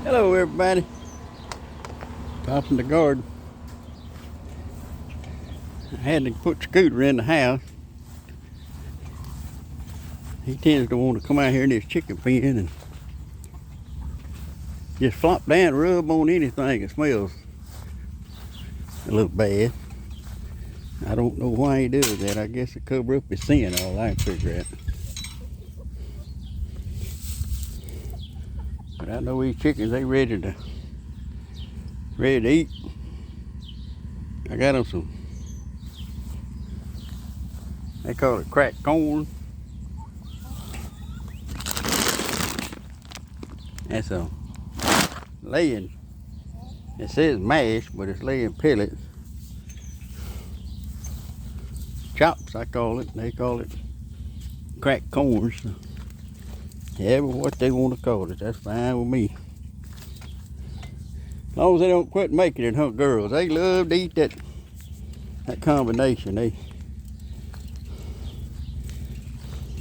Hello everybody. Popping the garden. I had to put Scooter in the house. He tends to want to come out here in this chicken pen and just flop down and rub on anything that smells a little bad. I don't know why he does that. I guess to cover up his sin, all I can figure out. But I know these chickens, they ready to eat. I got them some, they call it cracked corn. That's a laying, it says mash, but it's laying pellets. Chops, I call it. They call it cracked corn. So yeah, but what they want to call it, that's fine with me. As long as they don't quit making it, huh, girls? They love to eat that combination.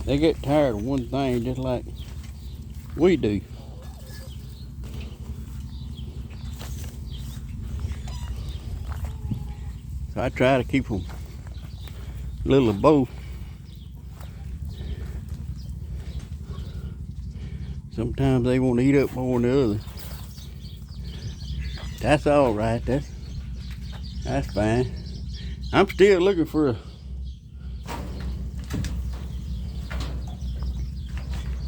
They get tired of one thing just like we do. So I try to keep them a little of both. Sometimes they want to eat up more than the other. That's all right. That's fine. I'm still looking for a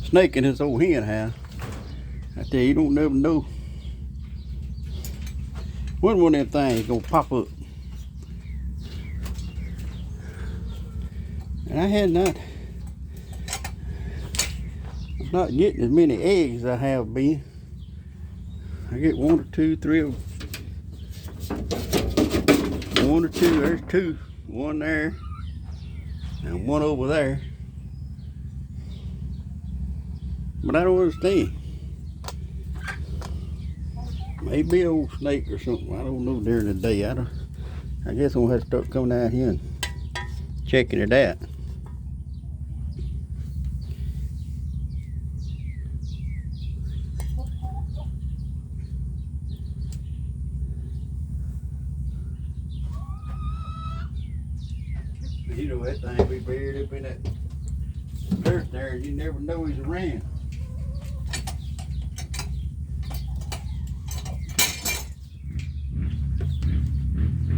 snake in this old hen house. I tell you, you don't never know when one of them things gonna pop up. And I'm not getting as many eggs as I have been. I get one or two, one or two, there's two, one there, and one over there. But I don't understand. Maybe an old snake or something. I don't know during the day. I guess I'm gonna have to start coming out here and checking it out. You know, that thing be buried up in that dirt there and you never know he's around.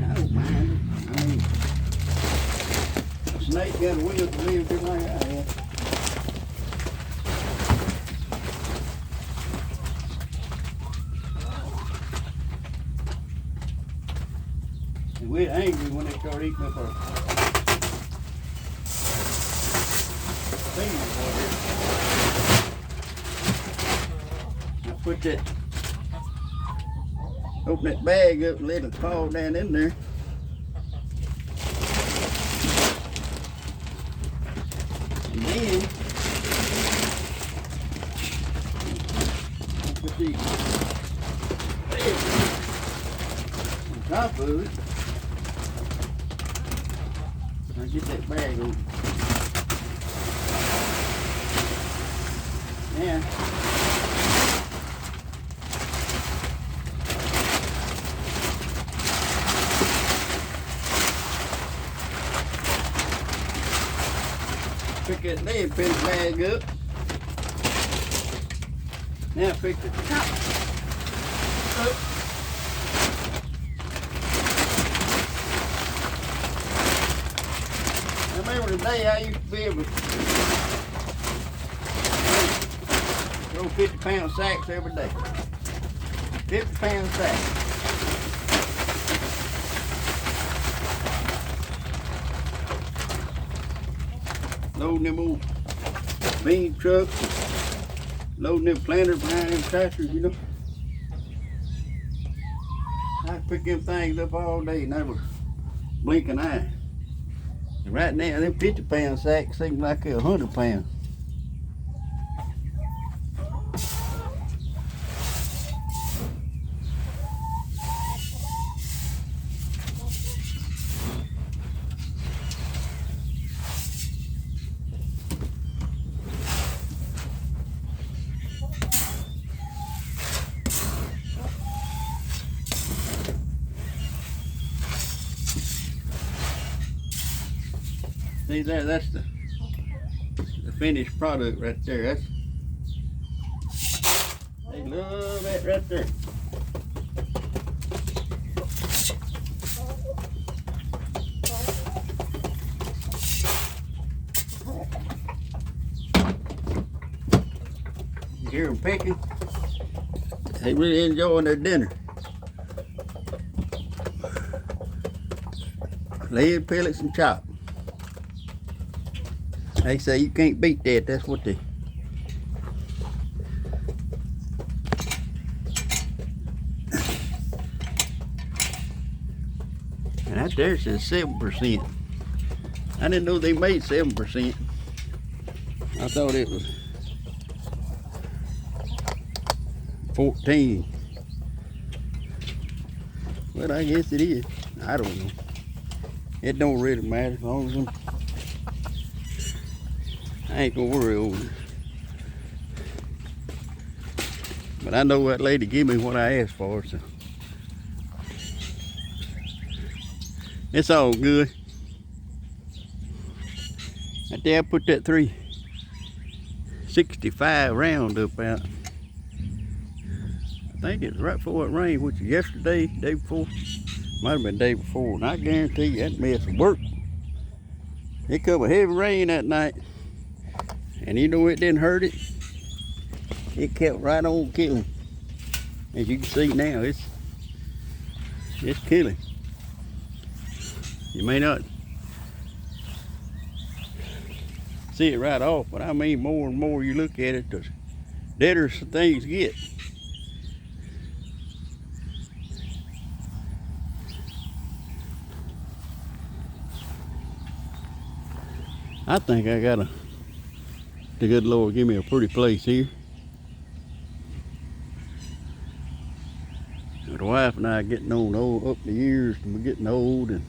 I don't mind it. I mean, a snake got a will to live just like I have. And we're angry when they start eating up our things. I put that, open that bag up and let it fall down in there. And then I put these eggs on top of it. I get that bag on. Yeah. Pick that lead pin bag up. Now pick the top up. I remember the day I used to be able to throw 50-pound sacks every day. 50-pound sacks. Loading them old bean trucks, loading them planters behind them tractors, you know. I pick them things up all day, never blink an eye. And right now, them 50-pound sacks seem like they're 100 pounds. See there, that's the finished product right there. They love that right there. You hear them pecking? They really enjoying their dinner. Lead pellets and chop. They say you can't beat that. That's what they. And that there says 7%. I didn't know they made 7%. I thought it was 14. But I guess it is. I don't know. It don't really matter as long as I ain't gonna worry over it. But I know that lady gave me what I asked for, so it's all good. Right there I put that 365 Roundup out. I think it was right before it rained, which was yesterday, day before. Might have been the day before, and I guarantee you that mess will work. It come a heavy rain that night, and you know it didn't hurt it. It kept right on killing. As you can see now, it's killing. You may not see it right off, but I mean more and more you look at it, the deader things get. I think I gotta, the good Lord give me a pretty place here. The wife and I are getting on old, up the years, and we're getting old, and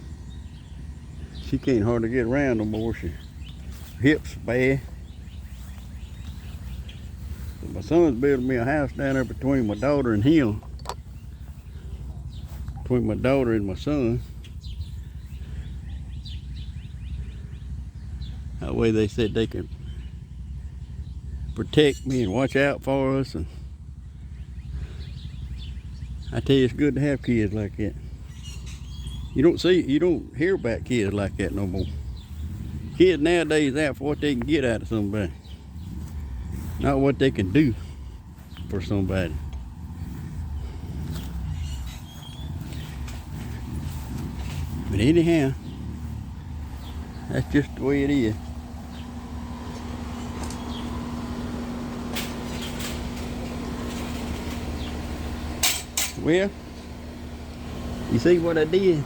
she can't hardly get around no more. Her hips bad. So my son's building me a house down there between my daughter and him. Between my daughter and my son. That way they said they could protect me and watch out for us. And I tell you, it's good to have kids like that. You don't hear about kids like that no more. Kids nowadays out for what they can get out of somebody, not what they can do for somebody. But anyhow, that's just the way it is. Well, you see what I did?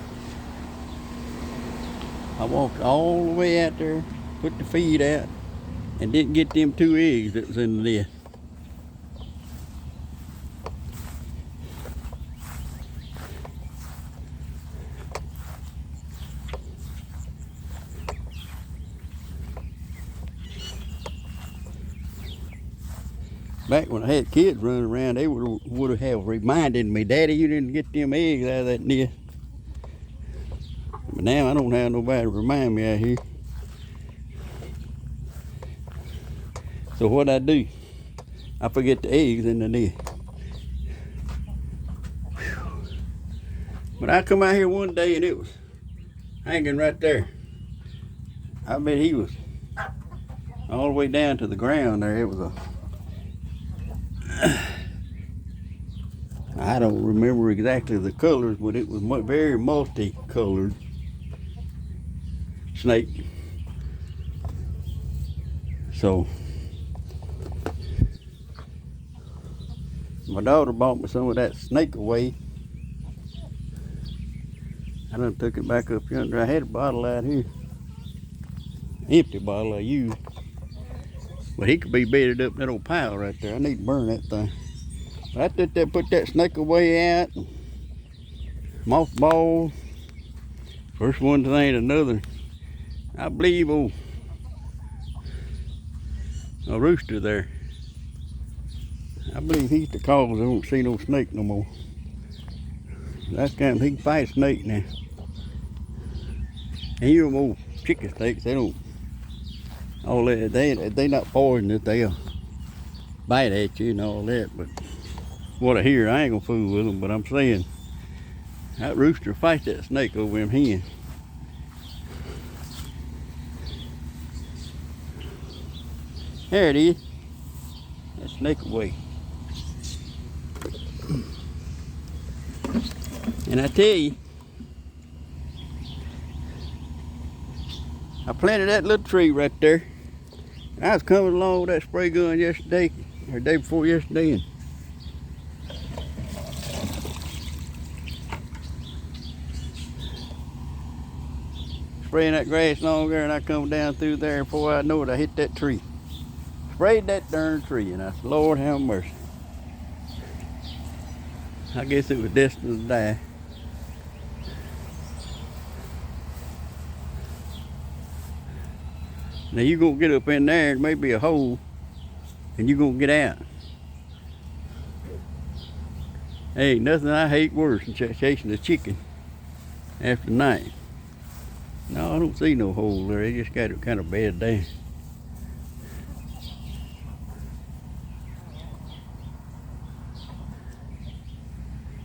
I walked all the way out there, put the feed out, and didn't get them 2 eggs that was in the nest. Back when I had kids running around, they would have reminded me, Daddy, you didn't get them eggs out of that nest. But now I don't have nobody to remind me out here. So what I do, I forget the eggs in the nest. But I come out here one day and it was hanging right there. I bet he was all the way down to the ground there. It was a, I don't remember exactly the colors, but it was very multicolored snake. So my daughter bought me some of that snake away. I done took it back up yonder. I had a bottle out here, empty bottle I used, but he could be bedded up in that old pile right there. I need to burn that thing. But I took that, put that snake away out, mothball. First one thing to another. I believe a rooster there, I believe he's the cause I don't see no snake no more. Last time he can fight a snake now. And you know, old chicken snakes, they don't all that. They not poisonous. They'll bite at you and all that. But what I hear, I ain't gonna fool with them. But I'm saying that rooster fight that snake over him hen. There it is. That snake away. And I tell you, I planted that little tree right there. And I was coming along with that spray gun yesterday, or day before yesterday, and spraying that grass along there, and I come down through there, and before I know it, I hit that tree. Sprayed that darn tree, and I said, Lord have mercy. I guess it was destined to die. Now you gonna get up in there, and maybe a hole, and you gonna get out. Ain't nothing I hate worse than chasing a chicken after night. No, I don't see no hole there. They just got it kind of bad down.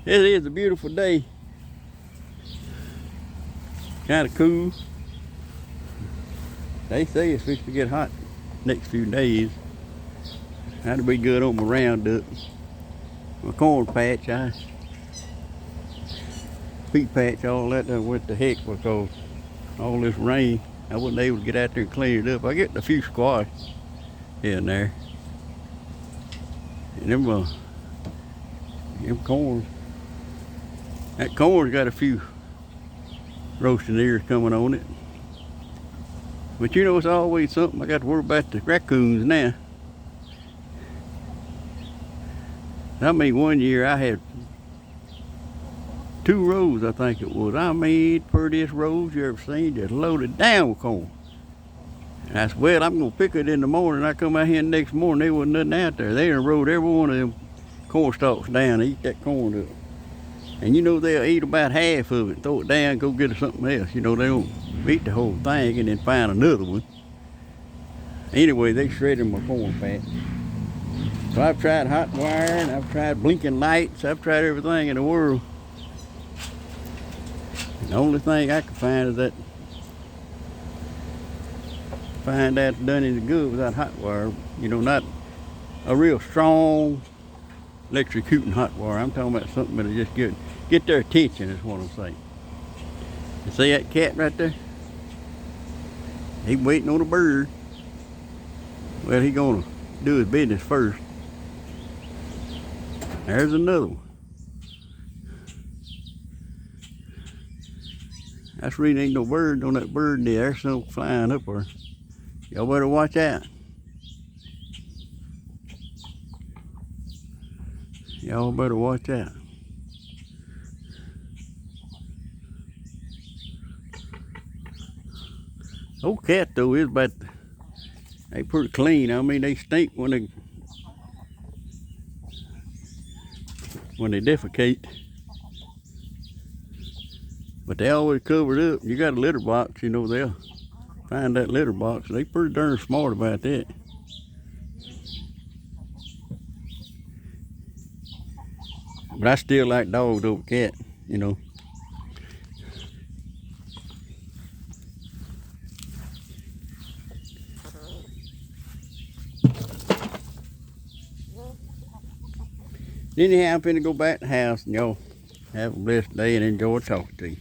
It is a beautiful day. Kind of cool. They say it's fixing to get hot next few days. That'll be good on my roundup. My corn patch, wheat patch, all that done went to heck because all this rain. I wasn't able to get out there and clean it up. I get a few squash here and there. And them corn. That corn's got a few roasting ears coming on it. But you know, it's always something. I got to worry about the raccoons now. I mean, one year I had 2 rows, I think it was. I mean, prettiest rows you ever seen, just loaded down with corn. And I said, well, I'm going to pick it in the morning. I come out here the next morning, there wasn't nothing out there. They done rode every one of them corn stalks down and eat that corn up. And you know, they'll eat about half of it, throw it down, go get something else. You know, they don't eat the whole thing and then find another one. Anyway, they shredded my corn patch. So I've tried hot wire, and I've tried blinking lights, I've tried everything in the world. And the only thing I could find is that, find out done any good without hot wire. You know, not a real strong electrocuting hot wire. I'm talking about something that'll just get their attention, is what I'm saying. You see that cat right there? He's waiting on a bird. Well, he's gonna do his business first. There's another one. That's the reason ain't no bird on that bird there. There's some flying up there. Y'all better watch out. Y'all better watch out. Old cat though is about, they pretty clean. I mean, they stink when they defecate. But they always covered up. You got a litter box, you know, they'll find that litter box. They pretty darn smart about that. But I still like dogs over cat, you know. Anyhow, I'm finna go back to the house, and y'all have a blessed day and enjoy talking to you.